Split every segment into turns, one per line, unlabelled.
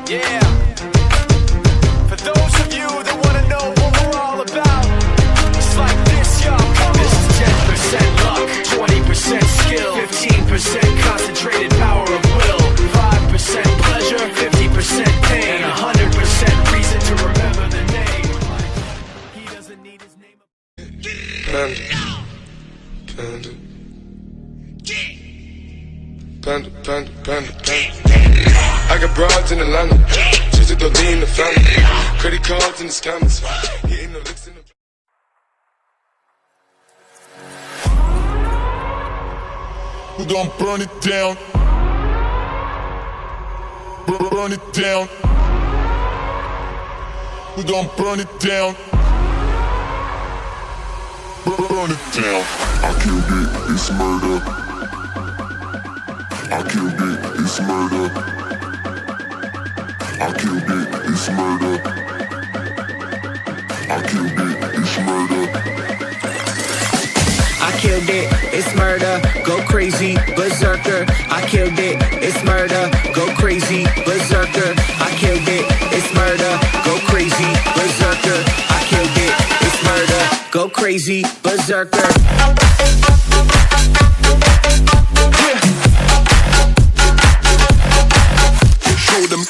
Yeah. For those of you that wanna know what we're all about, it's like this, y'all. This is 10% luck, 20% skill, 15% concentrated power of will, 5% pleasure, 50% pain, 100% reason to remember the name. He doesn't need his name.
Panda, panda, panda, panda. I got broads in Atlanta, just to go lean the family. Credit cards in the scammers, hitting the licks in the.
We gon' burn it down. Burn it down. We gon' burn it down. Burn it down. I killed it, it's murder. I killed it, it's murder. I killed it, it's murder. I killed it, it's murder.
I killed it, it's murder, go crazy, berserker. I killed it, it's murder, go crazy, berserker. I killed it, it's murder, go crazy, berserker. I killed it, it's murder, go crazy, berserker.
Show them.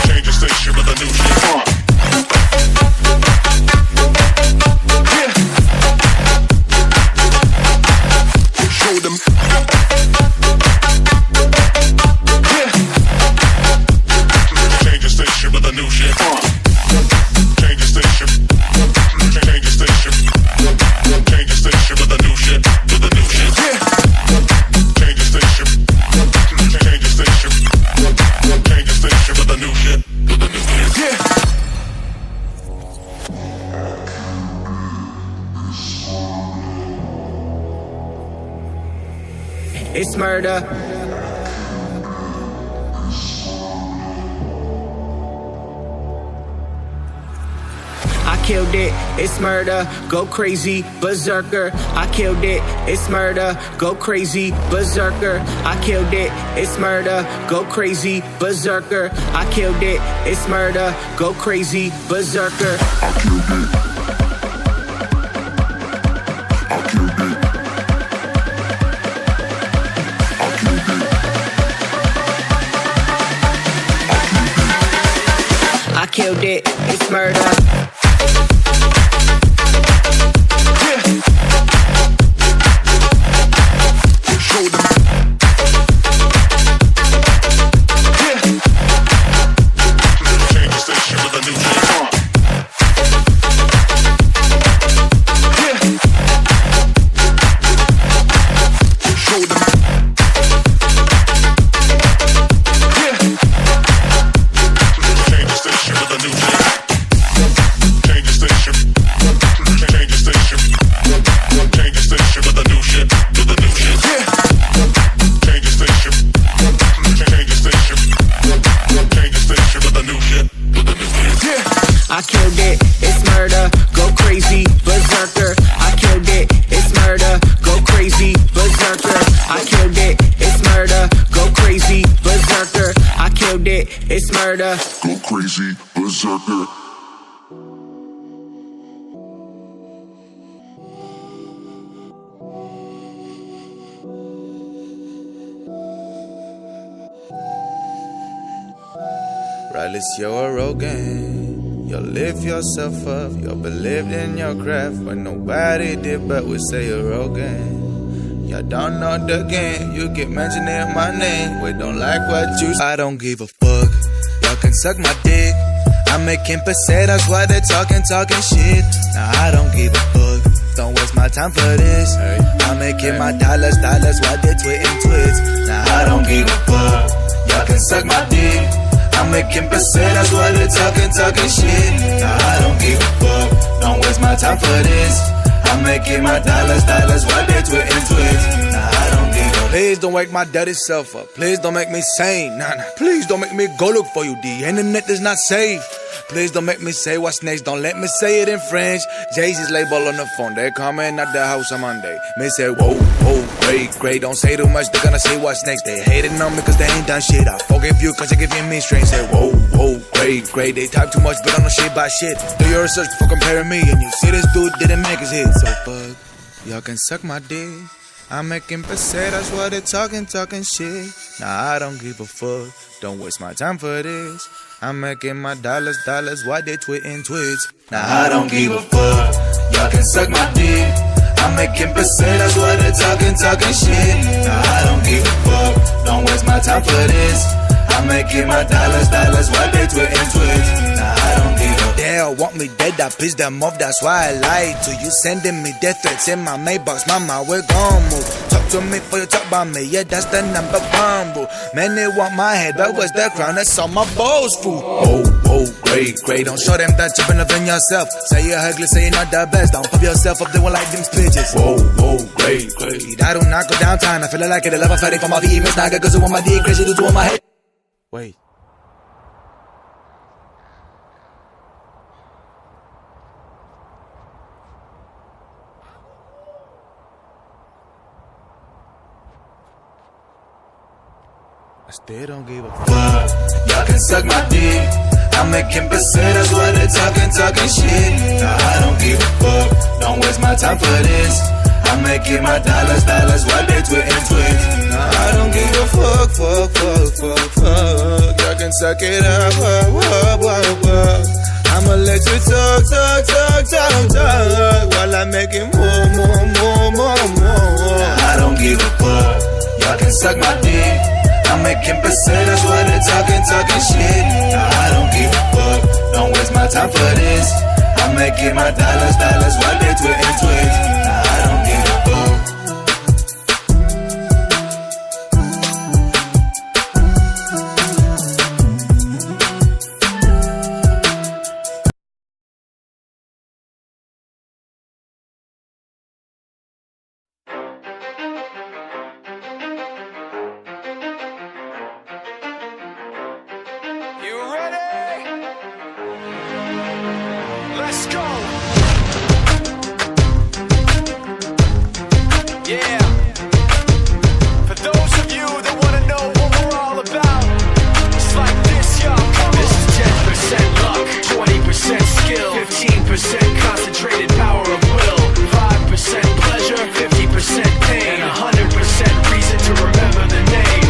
Change the station with a new shit. Show them. Change the station with a new shit. Change the station. Change the station. Change the station with a new shit. With a new shit. Change the station. Change the station. Change the station with a new shit. With a new shit. Yeah.
It's murder. I killed it, it's murder, go crazy, berserker. I killed it, it's murder, go crazy, berserker. I killed it, it's murder, go crazy, berserker. I killed it, it's murder, go crazy, berserker.
I killed it. I killed it. I killed it.
I killed it, it's murder.
Show them. Change the station with a new shit. Show them. Change the station with a new shit. Change the station. Change the station. Change the station with a new shit. With a new shit. Change the station. Change the station. Change the station with a new shit. With a new shit.
I killed it, it's murder, go crazy, berserker. I killed it, it's murder, go crazy, berserker. I killed it, it's murder, go crazy, berserker. I killed it, it's murder.
Go crazy, berserker.
Regardless, you're arrogant. You'll lift yourself up. You believed in your craft when nobody did, but we say you're arrogant. Y'all don't know the game. You keep mentioning my name. We don't like what you say. I don't give a fuck. Y'all can suck my dick. I'm making pesetas while they're talking shit. Now I don't give a fuck. Don't waste my time for this. I'm making my dollars while they're tweeting tweets. Now I don't give a fuck. Y'all can suck my dick. I'm making pesetas while they're talking shit. Now I don't give a fuck. Don't waste my time for this. I'm making my dollars while they're tweeting tweets. Now I don't give a Please don't wake my dirty self up. Please don't make me sane. Nah. Please don't make me go look for you. The internet is not safe. Please don't make me say what's next. Don't let me say it in French. Jay-Z's label on the phone. They coming at the house on Monday. Me say, whoa, great. Don't say too much. They gonna say what's next. They hating on me cause they ain't done shit. I forgive you cause you're giving me strength. Say, whoa, great. They talk too much but don't know shit by shit. Do your research before comparing me. And you see this dude didn't make his hit. So fuck, y'all can suck my dick. I'm making pesetas while they talking shit. Nah, I don't give a fuck. Don't waste my time for this. I'm making my dollars while they tweeting tweets. Nah, I don't give a fuck. Y'all can suck my dick. I'm making pesetas while they talking shit. Nah, I don't give a fuck. Don't waste my time for this. I'm making my dollars while they tweeting tweets. Nah, I don't give a. They all want me dead, I pissed them off, that's why I lied to you. Sending me death threats in my mailbox, mama, we're gon' move. Talk to me before you talk about me, yeah, that's the number one, boo. Man, they want my head, but where's the crown? That's all my balls, fool. Whoa, great. Don't show them that you're better than yourself. Say you're ugly, say you're not the best. Don't pump yourself up, they won't like them bitches. Whoa, great. I do not go downtown, I feel like it. I love a fighting for my females, nigga, cause you want my D, crazy to on my head. Wait. I still don't give a fuck. Y'all can suck my dick. I'm making pesetas while they talking shit. Nah, I don't give a fuck. Don't waste my time for this. I'm making my dollars while they tweeting tweets. Nah, I don't give a fuck. Y'all can suck it up. I'ma let you talk while I'm making more. Nah, I don't give a fuck. Y'all can suck my dick. I'm making pesetas while they talking shit. Nah, I don't give a fuck. Don't waste my time for this. I'm making my dollars while they tweeting tweets. Nah, I don't give a fuck.
You ready? Let's go. Yeah. For those of you that want to know what we're all about, it's like this, y'all. This is 10% luck, 20% skill, 15% concentrated power of will, 5% pleasure, 50% pain, and 100% reason to remember the name.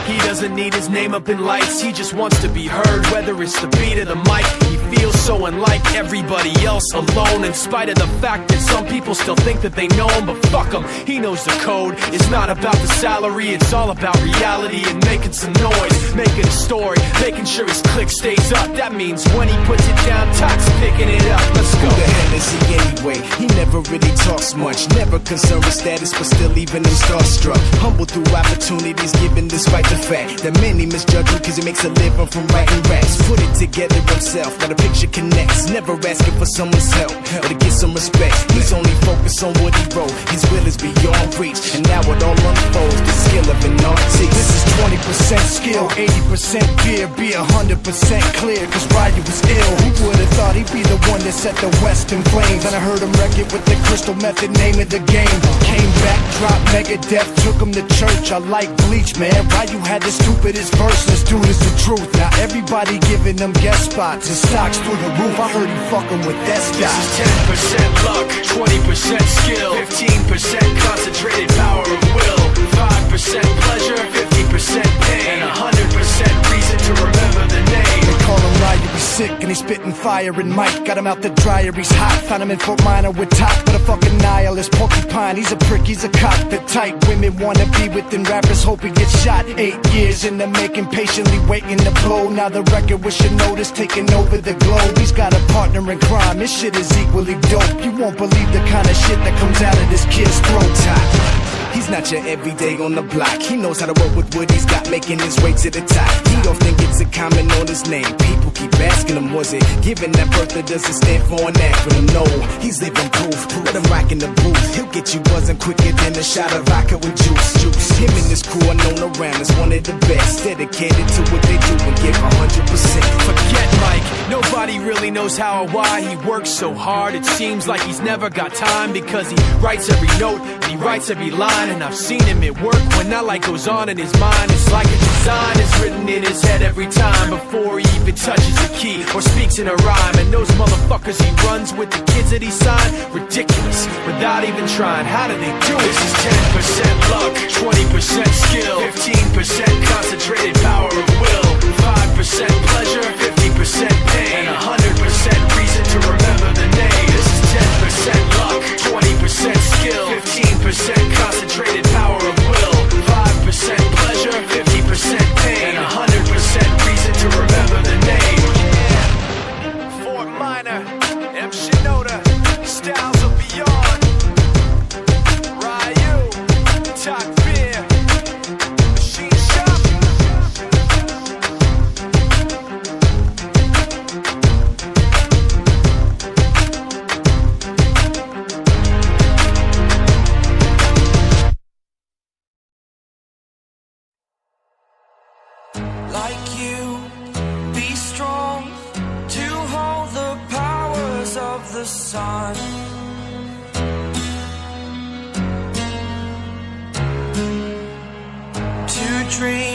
He doesn't need his name up in lights, he just wants to be heard, whether it's the beat or the mic. He feels so unlike everybody else, alone, in spite of the fact that some people still think that they know him. But fuck him, he knows the code. It's not about the salary, it's all about reality and making some noise, making a story, making sure his click stays up. That means when he puts it down, Tox picking it up. Let's go.
Who the hell is he anyway? He never really talks much, never concerned with status, but still even him starstruck. Humble through opportunities given despite the fact that many misjudge him cause he makes a living from writing raps. Put it together himself, now the picture connects. Never asking for someone's help or to get some respect. He's only focused on what he wrote. His will is beyond reach, and now it all unfolds. The skill of an artist. This is 20% skill, 80% fear. Be 100% clear, cause Ryu was ill. Who would've thought he'd be the one that set the West in flames? And I heard him wreck it with the crystal method, name of the game. Came back, dropped Megadeth, took him to church. I like Bleach, man. Ryu had the stupidest verse, this dude is the truth. Now everybody giving them guest spots and stocks through the roof. I heard he fucking with that stock.
This is 10% luck, 20% skill, 15% concentrated power of will, 5% pleasure, 50% pain, and 100% reason to remember the name.
They call him Ryu, he's sick and he's spitting fire and Mike got him out the dryer, he's hot. Found him in Fort Minor with top, but a fucking nihilist porcupine. He's a prick, he's a cock. The type women wanna be within rappers, hope he gets shot. 8 years in the making, patiently waiting to blow. Now the record with your notice taking over the globe. He's got a partner in crime, this shit is equally dope. You won't believe the kind of shit that comes out of this kid's throat. He's not your everyday on the block. He knows how to work with what he's got, making his way to the top. He don't think it's a comment on his name. People keep asking him, was it given that birth that doesn't stand for an acronym? No, he's living proof. Let him rock in the booth. He'll get you buzzing quicker than a shot of vodka with juice.
around is one of the best, dedicated to what they do and give 100%.
Forget Mike, nobody really knows how or why he works so hard. It seems like he's never got time, because he writes every note and he writes every line. And I've seen him at work when that light goes on in his mind. It's like a design is written in his head every time, before he even touches a key or speaks in a rhyme. And those motherfuckers he runs with, the kids that he signed, ridiculous, without even trying. How do they do it? This is 10% luck, 20% skill, 15% concentrated power of will, 5% pleasure, 50% pain, and 100% reason to remember the name. This is 10% luck, 20% skill, 15% concentrated power of will, 5% pleasure, 50% pain, and 100% reason to remember the name. Yeah. Fort Minor, M. Shinoda, Styles of Beyond, Ryu, Talk Beer, Machine Shop.
Like you, be strong to hold the powers of the sun. To dream